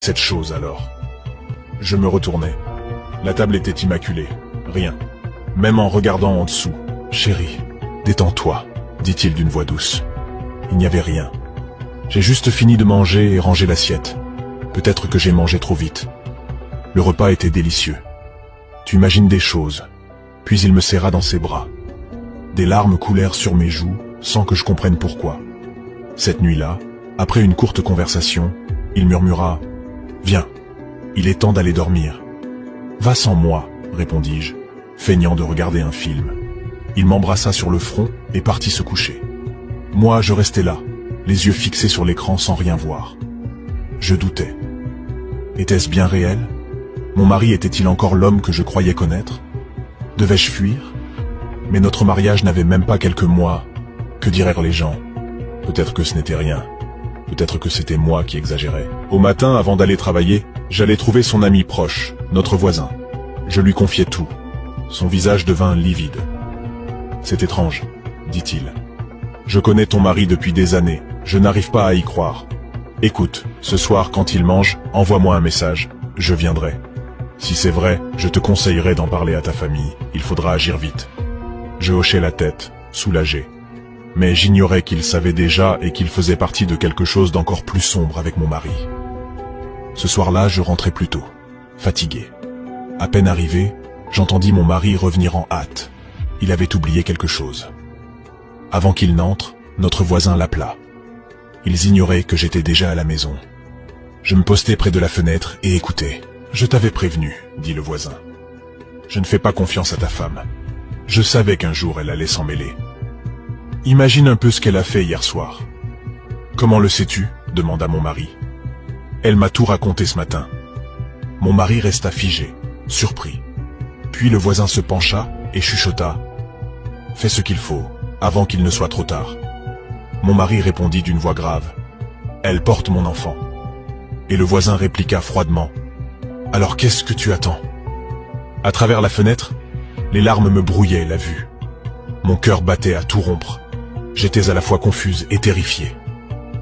Cette chose alors. Je me retournai. La table était immaculée. Rien. Même en regardant en dessous. Chérie, détends-toi, dit-il d'une voix douce. Il n'y avait rien. J'ai juste fini de manger et rangé l'assiette. Peut-être que j'ai mangé trop vite. Le repas était délicieux. Tu imagines des choses. Puis il me serra dans ses bras. Des larmes coulèrent sur mes joues, sans que je comprenne pourquoi. Cette nuit-là, après une courte conversation, il murmura « Viens, il est temps d'aller dormir. »« Va sans moi, répondis-je, feignant de regarder un film. Il m'embrassa sur le front et partit se coucher. Moi, je restais là, les yeux fixés sur l'écran sans rien voir. Je doutais. Était-ce bien réel? Mon mari était-il encore l'homme que je croyais connaître? Devais-je fuir? Mais notre mariage n'avait même pas quelques mois. Que diraient les gens? Peut-être que ce n'était rien. Peut-être que c'était moi qui exagérais. Au matin, avant d'aller travailler, j'allais trouver son ami proche, notre voisin. Je lui confiai tout. Son visage devint livide. « C'est étrange, dit-il. Je connais ton mari depuis des années. Je n'arrive pas à y croire. Écoute, ce soir quand il mange, envoie-moi un message. Je viendrai. Si c'est vrai, je te conseillerais d'en parler à ta famille. Il faudra agir vite. » Je hochai la tête, soulagé. Mais j'ignorais qu'il savait déjà et qu'il faisait partie de quelque chose d'encore plus sombre avec mon mari. Ce soir-là, je rentrais plus tôt, fatigué. À peine arrivé, j'entendis mon mari revenir en hâte. Il avait oublié quelque chose. Avant qu'il n'entre, notre voisin l'appela. Ils ignoraient que j'étais déjà à la maison. Je me postai près de la fenêtre et écoutais. « Je t'avais prévenu, » dit le voisin. « Je ne fais pas confiance à ta femme. Je savais qu'un jour elle allait s'en mêler. Imagine un peu ce qu'elle a fait hier soir. »« Comment le sais-tu » demanda mon mari. « Elle m'a tout raconté ce matin. » Mon mari resta figé, surpris. Puis le voisin se pencha et chuchota. « Fais ce qu'il faut, avant qu'il ne soit trop tard. » Mon mari répondit d'une voix grave. « Elle porte mon enfant. » Et le voisin répliqua froidement. « Alors qu'est-ce que tu attends ?» À travers la fenêtre, les larmes me brouillaient la vue. Mon cœur battait à tout rompre. J'étais à la fois confuse et terrifié.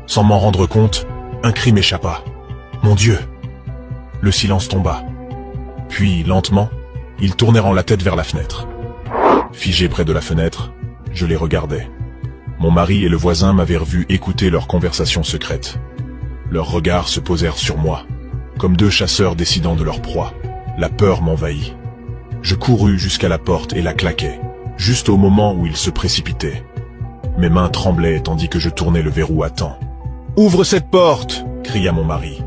Sans m'en rendre compte, un cri m'échappa. « Mon Dieu !» Le silence tomba. Puis, lentement, ils tournèrent la tête vers la fenêtre. Figé près de la fenêtre, je les regardais. Mon mari et le voisin m'avaient revu écouter leur conversation secrète. Leurs regards se posèrent sur moi, comme deux chasseurs décidant de leur proie. La peur m'envahit. Je courus jusqu'à la porte et la claquai, juste au moment où ils se précipitaient. Mes mains tremblaient tandis que je tournais le verrou à temps. « Ouvre cette porte !» cria mon mari.